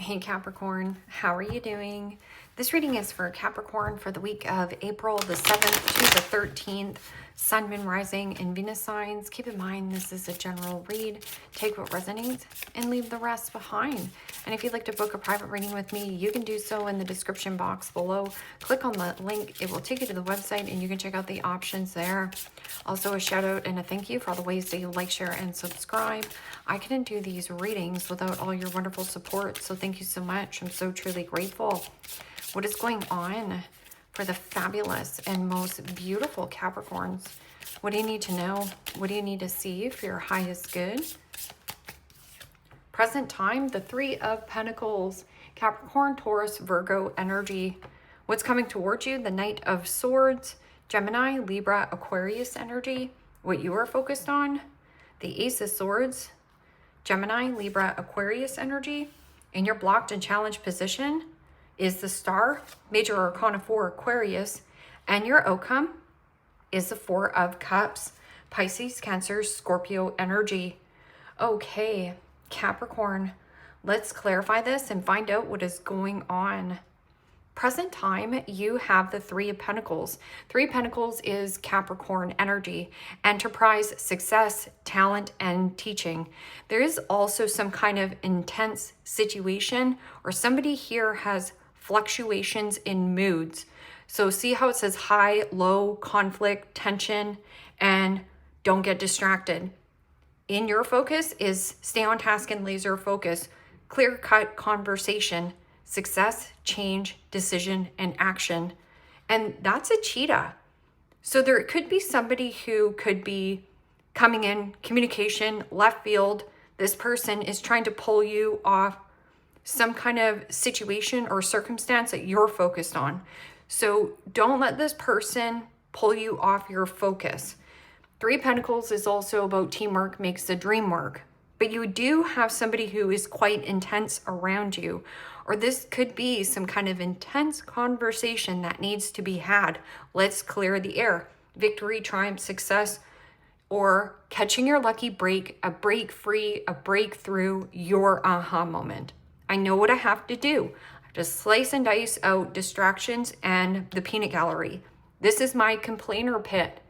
Hey Capricorn, how are you doing? This reading is for Capricorn for the week of April the 7th to the 13th. Sun, Moon, Rising, and Venus signs. Keep in mind this is a general read. Take what resonates and leave the rest behind. And if you'd like to book a private reading with me, you can do so in the description box below. Click on the link. It will take you to the website and you can check out the options there. Also a shout out and a thank you for all the ways that you like, share, and subscribe. I couldn't do these readings without all your wonderful support, so thank you so much. I'm so truly grateful. What is going on for the fabulous and most beautiful Capricorns? What do you need to know? What do you need to see for your highest good? Present time, the Three of Pentacles, Capricorn, Taurus, Virgo energy. What's coming towards you? The Knight of Swords, Gemini, Libra, Aquarius energy. What you are focused on? The Ace of Swords, Gemini, Libra, Aquarius energy. In your blocked and challenged position is the Star, Major Arcana 4, Aquarius, and your outcome is the Four of Cups, Pisces, Cancer, Scorpio energy. Okay, Capricorn, let's clarify this and find out what is going on. Present time, you have the Three of Pentacles. Three of Pentacles is Capricorn energy, enterprise, success, talent, and teaching. There is also some kind of intense situation, or somebody here has fluctuations in moods. So see how it says high, low, conflict, tension, and don't get distracted. In your focus is stay on task and laser focus, clear-cut conversation, success, change, decision, and action. And that's a cheetah. So there could be somebody who could be coming in, communication, left field. This person is trying to pull you off some kind of situation or circumstance that you're focused on. So don't let this person pull you off your focus. Three of Pentacles is also about teamwork makes the dream work. But you do have somebody who is quite intense around you. Or this could be some kind of intense conversation that needs to be had. Let's clear the air. Victory, triumph, success, or catching your lucky break, a break free, a breakthrough, your aha moment. I know what I have to do. I have to slice and dice out distractions and the peanut gallery. This is my complainer pit.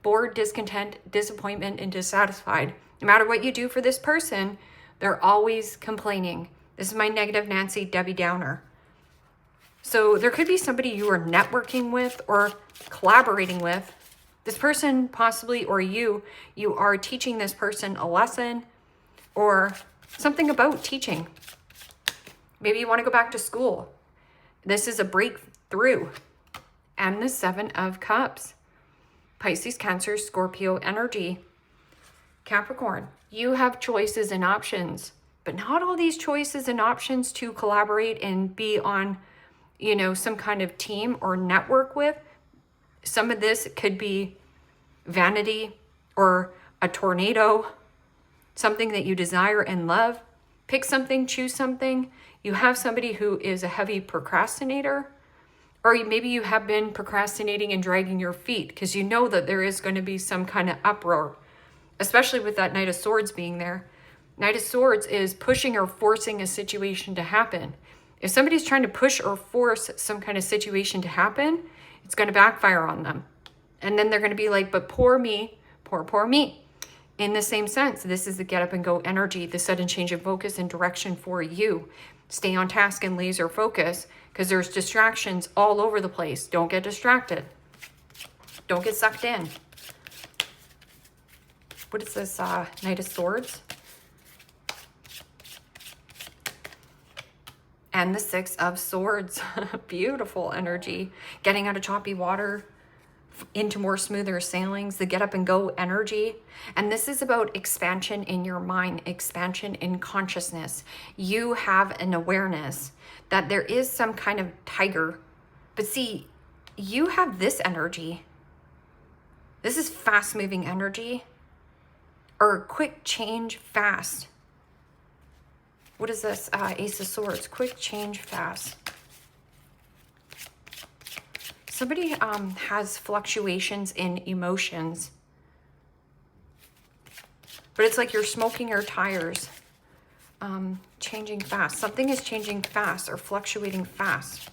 Bored, discontent, disappointment, and dissatisfied. No matter what you do for this person, they're always complaining. This is my negative Nancy Debbie Downer. So there could be somebody you are networking with or collaborating with. This person possibly, or you are teaching this person a lesson or something about teaching. Maybe you want to go back to school. This is a breakthrough. And the Seven of Cups. Pisces, Cancer, Scorpio energy. Capricorn, you have choices and options, but not all these choices and options to collaborate and be on, some kind of team or network with. Some of this could be vanity or a tornado, something that you desire and love. Pick something, choose something. You have somebody who is a heavy procrastinator, or maybe you have been procrastinating and dragging your feet because you know that there is going to be some kind of uproar, especially with that Knight of Swords being there. Knight of Swords is pushing or forcing a situation to happen. If somebody's trying to push or force some kind of situation to happen, it's going to backfire on them. And then they're going to be like, but poor me, poor me. In the same sense, this is the get up and go energy, the sudden change of focus and direction for you. Stay on task and laser focus because there's distractions all over the place. Don't get distracted. Don't get sucked in. What is this Knight of Swords? And the Six of Swords. Beautiful energy. Getting out of choppy water into more smoother sailings, the get up and go energy. And this is about expansion in your mind, expansion in consciousness. You have an awareness that there is some kind of tiger. But see, you have this energy. This is fast moving energy. Or quick change fast. What is this? Ace of Swords. Quick change fast. Somebody has fluctuations in emotions. But it's like you're smoking your tires. changing fast. Something is changing fast or fluctuating fast.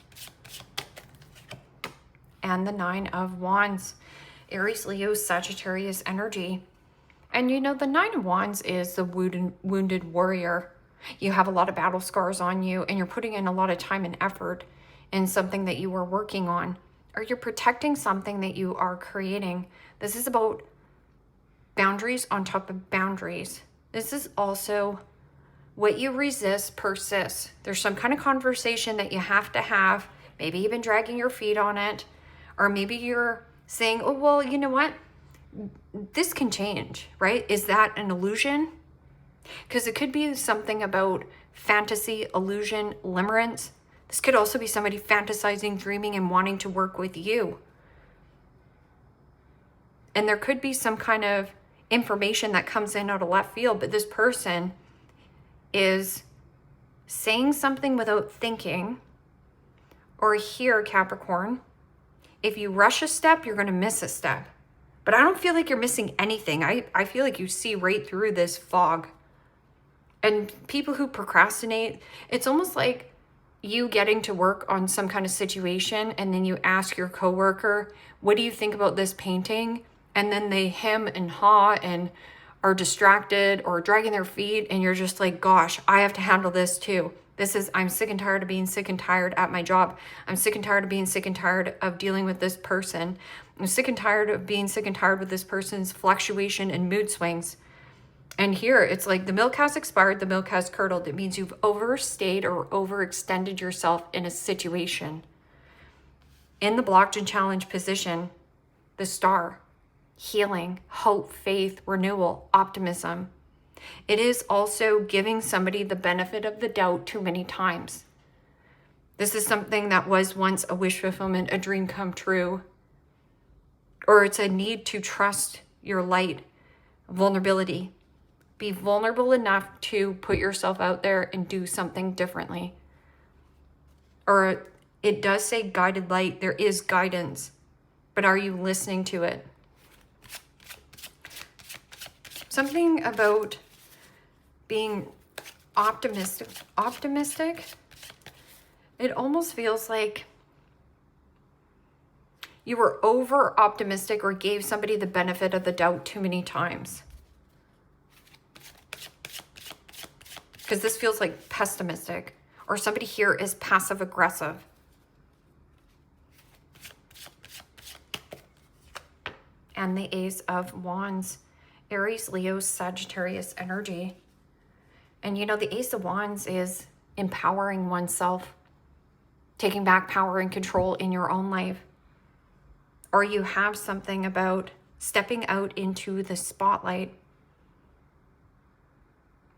And the Nine of Wands, Aries, Leo, Sagittarius energy. And you know, the Nine of Wands is the wounded warrior. You have a lot of battle scars on you, and you're putting in a lot of time and effort in something that you are working on, or you're protecting something that you are creating. This is about boundaries on top of boundaries. This is also what you resist persists. There's some kind of conversation that you have to have. Maybe you've been dragging your feet on it, or maybe you're saying, oh, well, you know what? This can change, right? Is that an illusion? Because it could be something about fantasy, illusion, limerence. This could also be somebody fantasizing, dreaming, and wanting to work with you. And there could be some kind of information that comes in out of left field, but this person is saying something without thinking. Or here, Capricorn, if you rush a step, you're going to miss a step. But I don't feel like you're missing anything. I feel like you see right through this fog. And people who procrastinate, it's almost like you getting to work on some kind of situation, and then you ask your coworker, what do you think about this painting? And then they hem and haw and are distracted or dragging their feet, and you're just like, gosh, I have to handle this too. I'm sick and tired of being sick and tired at my job. I'm sick and tired of being sick and tired of dealing with this person. I'm sick and tired of being sick and tired with this person's fluctuation and mood swings. And here it's like the milk has expired, the milk has curdled. It means you've overstayed or overextended yourself in a situation. In the blocked and challenged position, the star, healing, hope, faith, renewal, optimism. It is also giving somebody the benefit of the doubt too many times. This is something that was once a wish fulfillment, a dream come true, or it's a need to trust your light, vulnerability. Be vulnerable enough to put yourself out there and do something differently. Or it does say guided light. There is guidance, but are you listening to it? Something about being optimistic. It almost feels like you were over optimistic or gave somebody the benefit of the doubt too many times. Because this feels like pessimistic, or somebody here is passive aggressive. And the Ace of Wands, Aries, Leo, Sagittarius energy. And you know, the Ace of Wands is empowering oneself, taking back power and control in your own life. Or you have something about stepping out into the spotlight.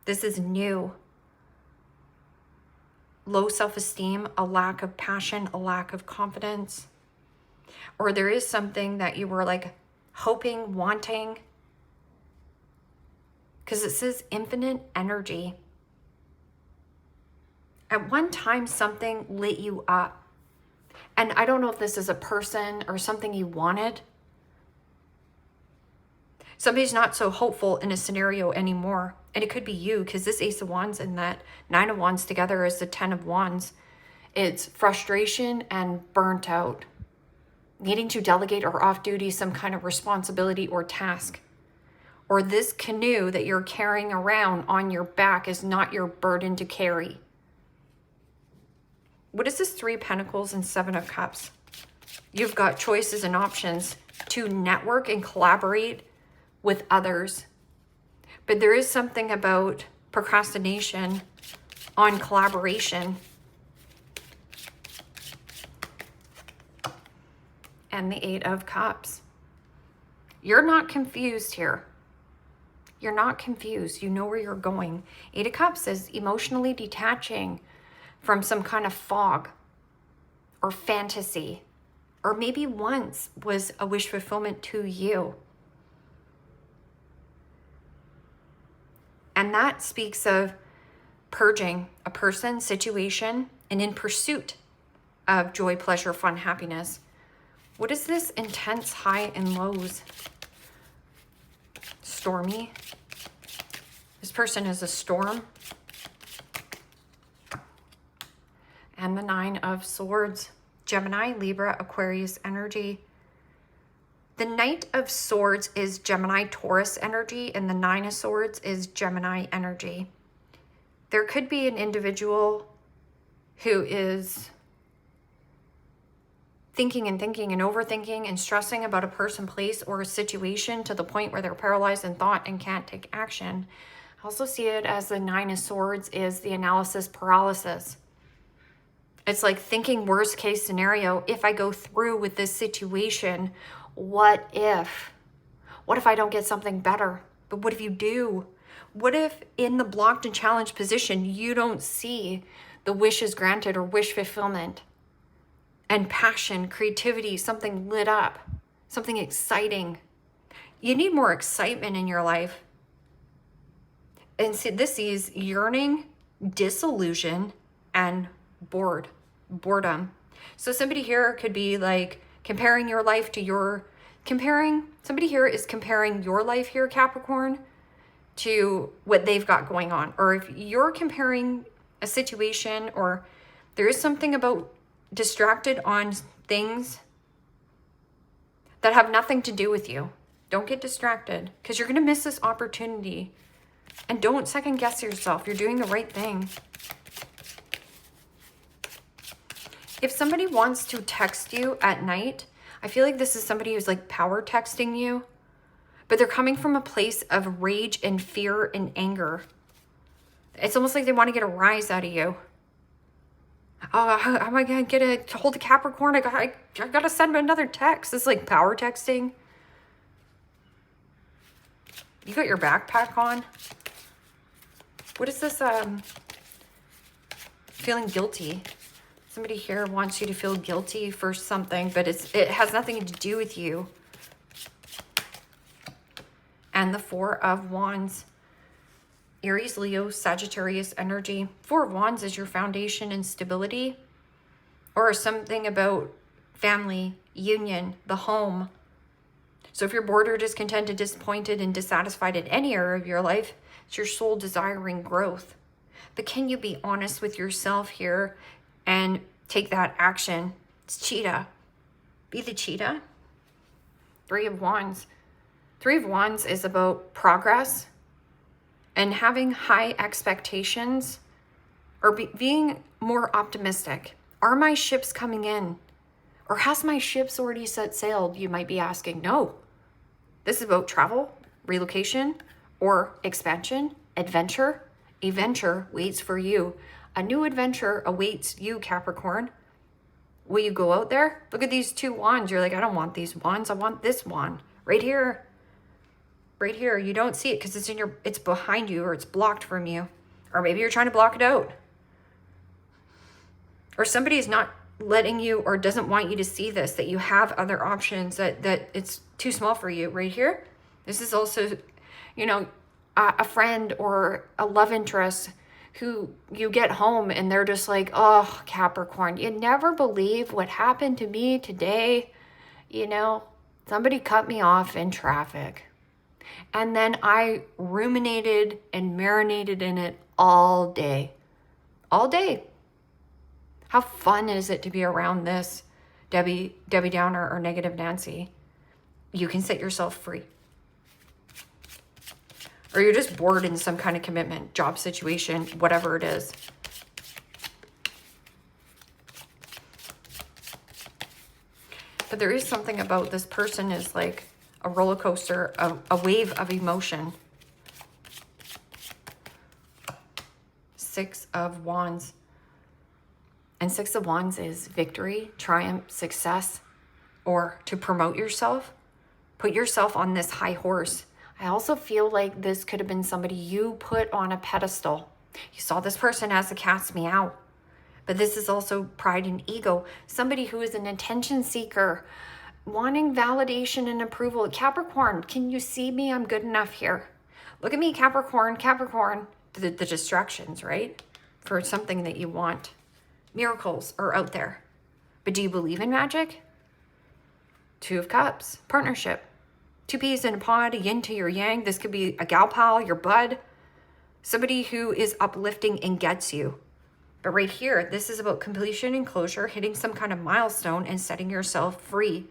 This is new. Low self-esteem, a lack of passion, a lack of confidence. Or there is something that you were like hoping, wanting. Because it says infinite energy. At one time, something lit you up. And I don't know if this is a person or something you wanted. Somebody's not so hopeful in a scenario anymore. And it could be you, because this Ace of Wands and that Nine of Wands together is the Ten of Wands. It's frustration and burnt out. Needing to delegate or off duty some kind of responsibility or task. Or this canoe that you're carrying around on your back is not your burden to carry. What is this Three of Pentacles and Seven of Cups? You've got choices and options to network and collaborate with others. But there is something about procrastination on collaboration. And the Eight of Cups. You're not confused here. You're not confused. You know where you're going. Eight of Cups is emotionally detaching from some kind of fog or fantasy, or maybe once was a wish fulfillment to you. And that speaks of purging a person, situation, and in pursuit of joy, pleasure, fun, happiness. What is this intense high and lows? Stormy. This person is a storm. and the Nine of Swords. Gemini, Libra, Aquarius energy. The Knight of Swords is Gemini, Taurus energy, and the Nine of Swords is Gemini energy. There could be an individual who is thinking and overthinking and stressing about a person, place, or a situation to the point where they're paralyzed in thought and can't take action. I also see it as the Nine of Swords is the analysis paralysis. It's like thinking worst case scenario. If I go through with this situation, what if? What if I don't get something better? But what if you do? What if in the blocked and challenged position, you don't see the wishes granted or wish fulfillment and passion, creativity, something lit up, something exciting? You need more excitement in your life. And see, this is yearning, disillusion, and boredom. So somebody here could be like comparing your life to somebody here is comparing your life here, Capricorn, to what they've got going on. Or if you're comparing a situation, or there is something about distracted on things that have nothing to do with you. Don't get distracted, because you're going to miss this opportunity. And don't second guess yourself. You're doing the right thing. If somebody wants to text you at night, I feel like this is somebody who's like power texting you, but they're coming from a place of rage and fear and anger. It's almost like they want to get a rise out of you. Oh, how am I going to get a hold of Capricorn? I got to send him another text. It's like power texting. You got your backpack on. What is this? Feeling guilty. Somebody here wants you to feel guilty for something, but it has nothing to do with you. And the Four of Wands. Aries, Leo, Sagittarius energy. Four of Wands is your foundation and stability, or something about family, union, the home. So if you're bored or discontented, disappointed, and dissatisfied in any area of your life, it's your soul desiring growth. But can you be honest with yourself here and take that action? It's cheetah. Be the cheetah. Three of Wands. Three of Wands is about progress and having high expectations, or being more optimistic. Are my ships coming in? Or has my ships already set sail? You might be asking. No. This is about travel, relocation, or expansion, adventure. A venture waits for you. A new adventure awaits you, Capricorn. Will you go out there? Look at these two wands. You're like, I don't want these wands. I want this wand right here. Right here. You don't see it because it's behind you, or it's blocked from you. Or maybe you're trying to block it out. Or somebody's not letting you, or doesn't want you to see this, that you have other options, that it's too small for you. Right here. This is also, a friend or a love interest who you get home and they're just like, oh, Capricorn, you never believe what happened to me today. Somebody cut me off in traffic. And then I ruminated and marinated in it all day. All day. How fun is it to be around this Debbie Downer or Negative Nancy? You can set yourself free. Or you're just bored in some kind of commitment, job situation, whatever it is. But there is something about this person is like a roller coaster, a wave of emotion. Six of Wands. And Six of Wands is victory, triumph, success, or to promote yourself. Put yourself on this high horse. I also feel like this could have been somebody you put on a pedestal. You saw this person as a cast me out. But this is also pride and ego. Somebody who is an attention seeker, wanting validation and approval. Capricorn, can you see me? I'm good enough here. Look at me, Capricorn. The distractions, right? For something that you want. Miracles are out there. But do you believe in magic? Two of Cups, partnership. Two peas in a pod, a yin to your yang. This could be a gal pal, your bud. Somebody who is uplifting and gets you. But right here, this is about completion and closure, hitting some kind of milestone and setting yourself free.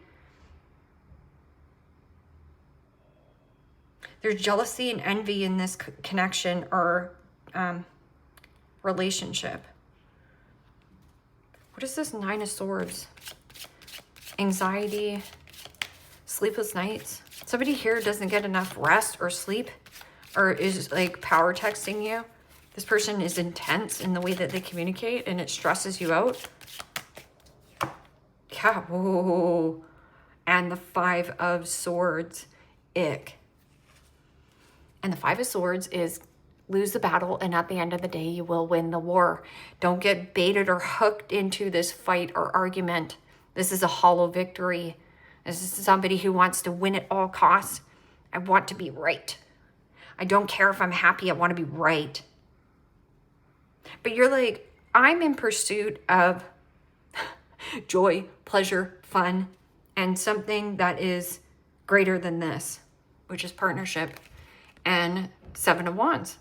There's jealousy and envy in this connection or relationship. What is this Nine of Swords? Anxiety, sleepless nights. Somebody here doesn't get enough rest or sleep, or is like power texting you. This person is intense in the way that they communicate and it stresses you out. Yeah, whoa. And the Five of Swords, ick. And the Five of Swords is lose the battle, and at the end of the day, you will win the war. Don't get baited or hooked into this fight or argument. This is a hollow victory. This is somebody who wants to win at all costs. I want to be right. I don't care if I'm happy. I want to be right. But you're like, I'm in pursuit of joy, pleasure, fun, and something that is greater than this, which is partnership. And Seven of Wands.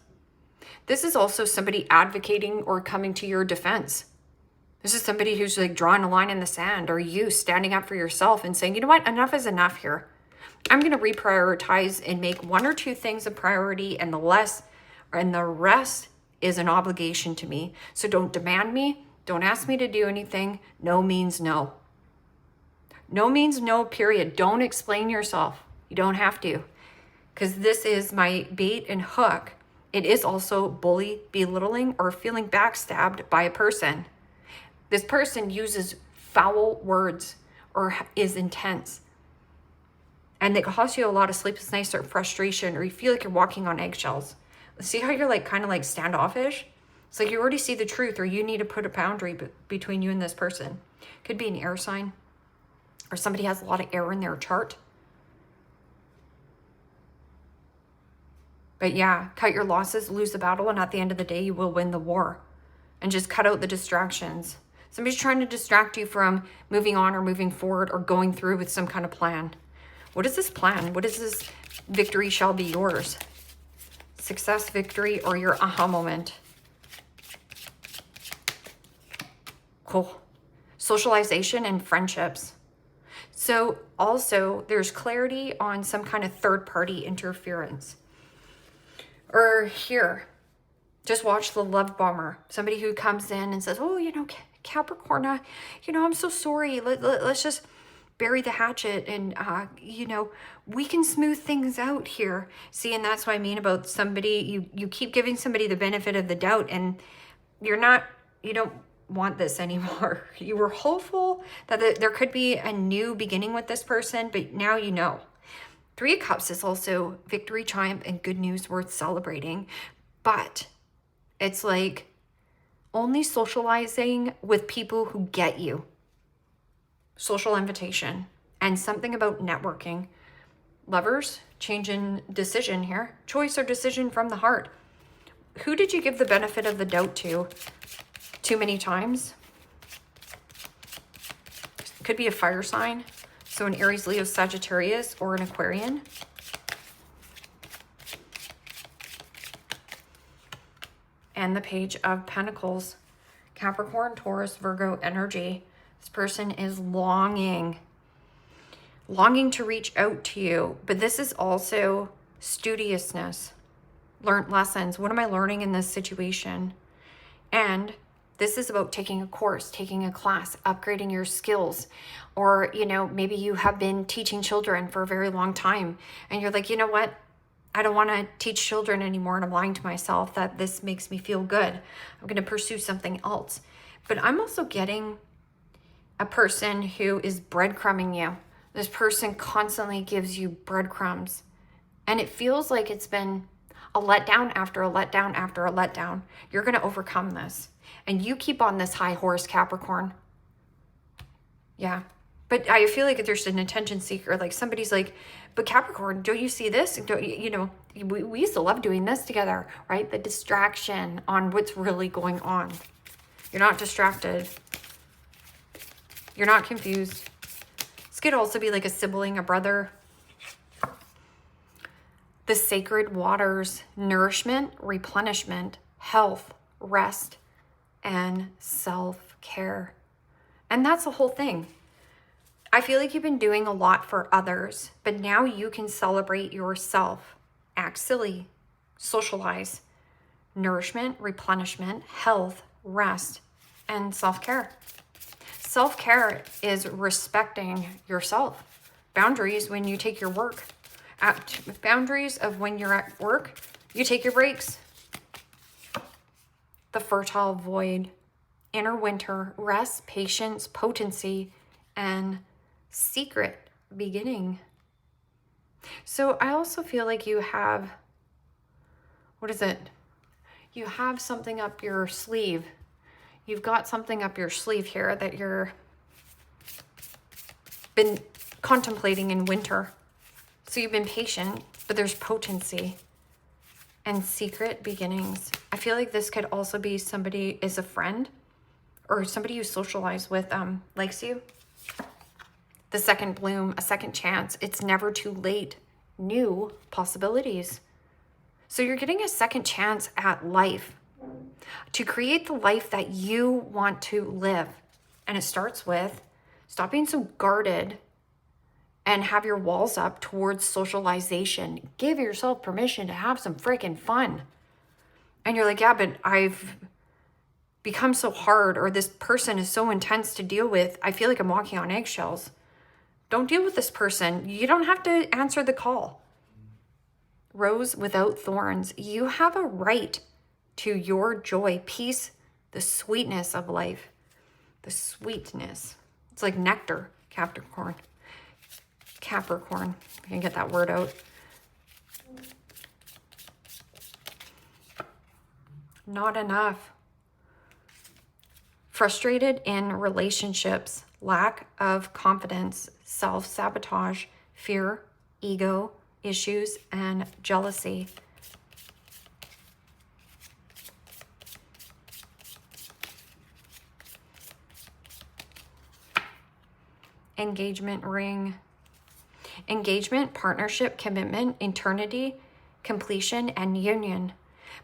This is also somebody advocating or coming to your defense. This is somebody who's like drawing a line in the sand, or you standing up for yourself and saying, you know what, enough is enough here. I'm going to reprioritize and make one or two things a priority, and the rest is an obligation to me. So don't demand me. Don't ask me to do anything. No means no. No means no, period. Don't explain yourself. You don't have to. Because this is my bait and hook. It is also bully, belittling, or feeling backstabbed by a person. This person uses foul words or is intense. And they cause you a lot of sleepless nights or frustration, or you feel like you're walking on eggshells. See how you're like kind of like standoffish? It's like you already see the truth, or you need to put a boundary between you and this person. Could be an air sign, or somebody has a lot of air in their chart. But yeah, cut your losses, lose the battle, and at the end of the day, you will win the war. And just cut out the distractions. Somebody's trying to distract you from moving on or moving forward or going through with some kind of plan. What is this plan? What is this victory shall be yours? Success, victory, or your aha moment. Cool. Socialization and friendships. So also there's clarity on some kind of third party interference. Or here, just watch the love bomber. Somebody who comes in and says, oh, you know, Capricorn, I'm so sorry. Let's just bury the hatchet and, we can smooth things out here. See, and that's what I mean about somebody, you keep giving somebody the benefit of the doubt, and you don't want this anymore. You were hopeful that there could be a new beginning with this person, but now you know. Three of Cups is also victory, triumph, and good news worth celebrating. But it's like only socializing with people who get you. Social invitation. And something about networking. Lovers, change in decision here. Choice or decision from the heart. Who did you give the benefit of the doubt to? Too many times? Could be a fire sign. So an Aries, Leo, Sagittarius, or an Aquarian. And the Page of Pentacles. Capricorn, Taurus, Virgo energy. This person is longing to reach out to you. But this is also studiousness. Learned lessons. What am I learning in this situation? And this is about taking a course, taking a class, upgrading your skills. Or, maybe you have been teaching children for a very long time and you're like, you know what? I don't want to teach children anymore, and I'm lying to myself that this makes me feel good. I'm going to pursue something else. But I'm also getting a person who is breadcrumbing you. This person constantly gives you breadcrumbs. And it feels like it's been a letdown after a letdown after a letdown. You're going to overcome this. And you keep on this high horse, Capricorn. Yeah. But I feel like there's an attention seeker. Like somebody's like, but Capricorn, don't you see this? We used to love doing this together, right? The distraction on what's really going on. You're not distracted. You're not confused. This could also be like a sibling, a brother. The sacred waters, nourishment, replenishment, health, rest, and self-care. And that's the whole thing. I feel like you've been doing a lot for others, but now you can celebrate yourself. Act silly, socialize, nourishment, replenishment, health, rest, and self-care. Self-care is respecting yourself. Boundaries when you take your work. Boundaries of when you're at work, you take your breaks. The fertile void, inner winter, rest, patience, potency, and secret beginning. So I also feel like you have, what is it? You have something up your sleeve. You've got something up your sleeve here that you're been contemplating in winter. So you've been patient, but there's potency and secret beginnings. I feel like this could also be somebody is a friend or somebody you socialize with likes you. The second bloom, a second chance. It's never too late. New possibilities. So you're getting a second chance at life to create the life that you want to live. And it starts with stop being so guarded and have your walls up towards socialization. Give yourself permission to have some freaking fun. And you're like, yeah, but I've become so hard, or this person is so intense to deal with. I feel like I'm walking on eggshells. Don't deal with this person. You don't have to answer the call. Rose without thorns. You have a right to your joy, peace, the sweetness of life. The sweetness. It's like nectar, Capricorn. Capricorn. I can get that word out. Not enough. Frustrated in relationships, lack of confidence, self-sabotage, fear, ego issues, and jealousy. Engagement ring. Engagement, partnership, commitment, eternity, completion, and union.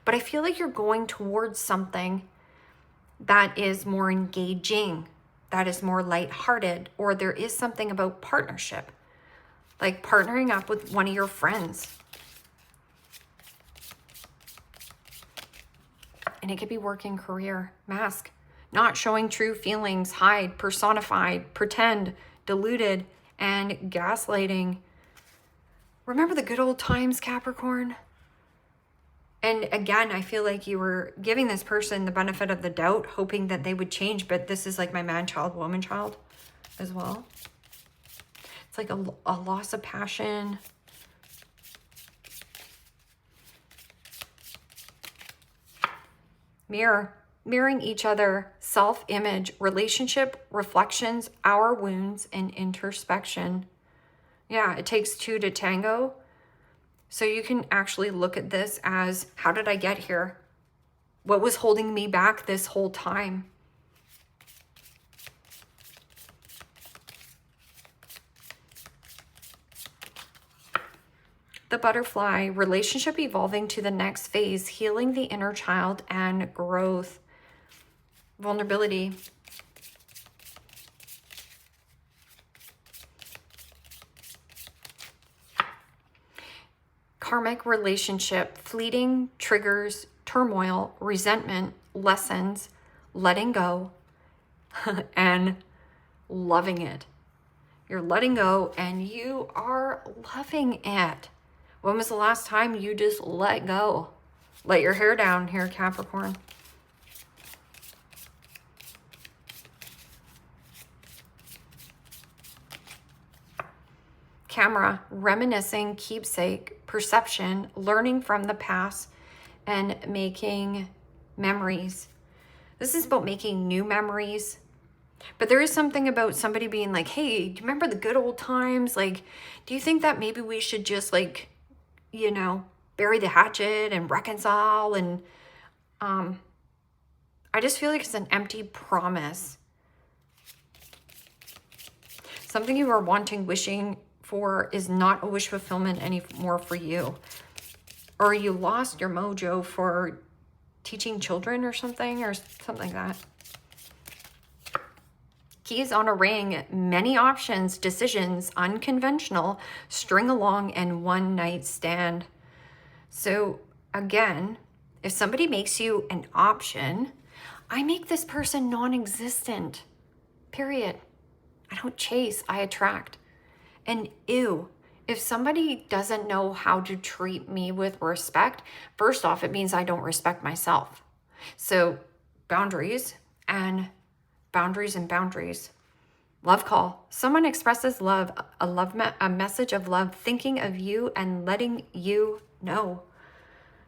But I feel like you're going towards something that is more engaging, that is more lighthearted, or there is something about partnership, like partnering up with one of your friends. And it could be working career, mask, not showing true feelings, hide, personified, pretend, diluted, and gaslighting. Remember the good old times, Capricorn? And again, I feel like you were giving this person the benefit of the doubt, hoping that they would change, but this is like my man-child, woman-child as well. It's like a loss of passion. Mirroring each other, self-image, relationship, reflections, our wounds, and introspection. Yeah, it takes two to tango. So you can actually look at this as, how did I get here? What was holding me back this whole time? The butterfly, relationship evolving to the next phase, healing the inner child and growth. Vulnerability. Karmic relationship, fleeting triggers, turmoil, resentment, lessons, letting go, and loving it. You're letting go and you are loving it. When was the last time you just let go? Let your hair down here, Capricorn. Camera, reminiscing, keepsake, perception, learning from the past, and making memories. This is about making new memories. But there is something about somebody being like, hey, do you remember the good old times? Like, do you think that maybe we should just like, you know, bury the hatchet and reconcile? And I just feel like it's an empty promise. Something you are wanting, wishing for is not a wish fulfillment anymore for you. Or you lost your mojo for teaching children or something like that. Keys on a ring, many options, decisions, unconventional, string along, and one night stand. So again, if somebody makes you an option, I make this person non-existent, period. I don't chase, I attract. And ew, if somebody doesn't know how to treat me with respect, first off, it means I don't respect myself. So boundaries and boundaries and boundaries. Love call. Someone expresses love, a message of love, thinking of you and letting you know.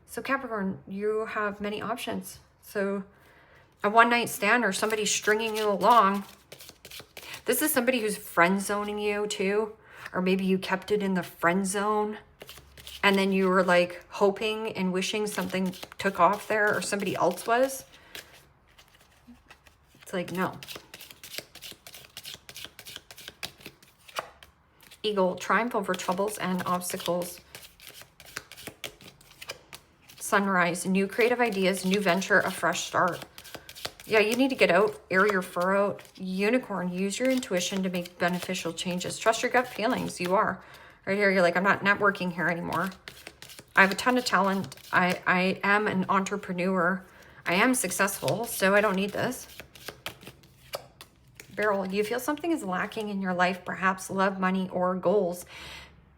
So Capricorn, you have many options. So a one-night stand or somebody stringing you along. This is somebody who's friend zoning you too. Or maybe you kept it in the friend zone and then you were like hoping and wishing something took off there or somebody else was. It's like, no. Eagle, triumph over troubles and obstacles. Sunrise, new creative ideas, new venture, a fresh start. Yeah, you need to get out, air your fur out. Unicorn, use your intuition to make beneficial changes. Trust your gut feelings. You are. Right here, you're like, I'm not networking here anymore. I have a ton of talent. I am an entrepreneur. I am successful, so I don't need this. Barrel, you feel something is lacking in your life, perhaps love, money, or goals.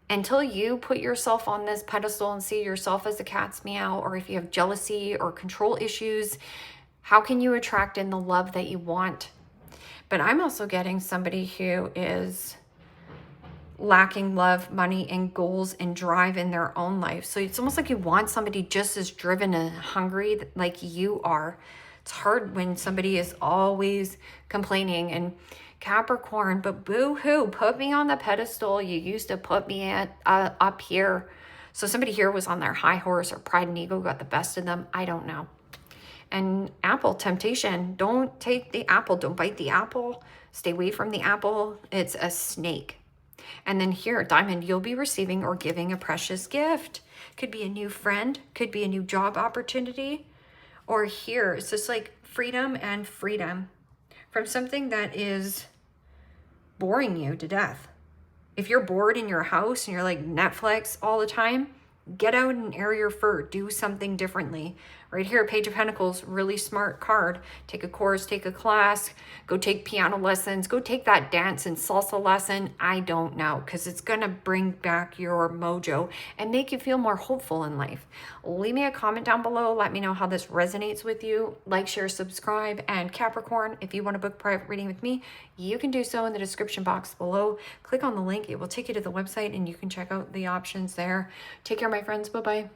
Until you put yourself on this pedestal and see yourself as a cat's meow, or if you have jealousy or control issues, how can you attract in the love that you want? But I'm also getting somebody who is lacking love, money, and goals and drive in their own life. So it's almost like you want somebody just as driven and hungry like you are. It's hard when somebody is always complaining. And Capricorn, but boo-hoo, put me on the pedestal. You used to put me at up here. So somebody here was on their high horse, or pride and ego got the best of them. I don't know. And apple, temptation. Don't take the apple. Don't bite the apple. Stay away from the apple. It's a snake. And then here, diamond, you'll be receiving or giving a precious gift. Could be a new friend. Could be a new job opportunity. Or here, it's just like freedom and freedom from something that is boring you to death. If you're bored in your house and you're like Netflix all the time, get out and air your fur. Do something differently. Right here, Page of Pentacles, really smart card. Take a course, take a class, go take piano lessons, go take that dance and salsa lesson. I don't know, because it's going to bring back your mojo and make you feel more hopeful in life. Leave me a comment down below. Let me know how this resonates with you. Like, share, subscribe. And Capricorn, if you want to book private reading with me, you can do so in the description box below. Click on the link. It will take you to the website and you can check out the options there. Take care, my friends. Bye-bye.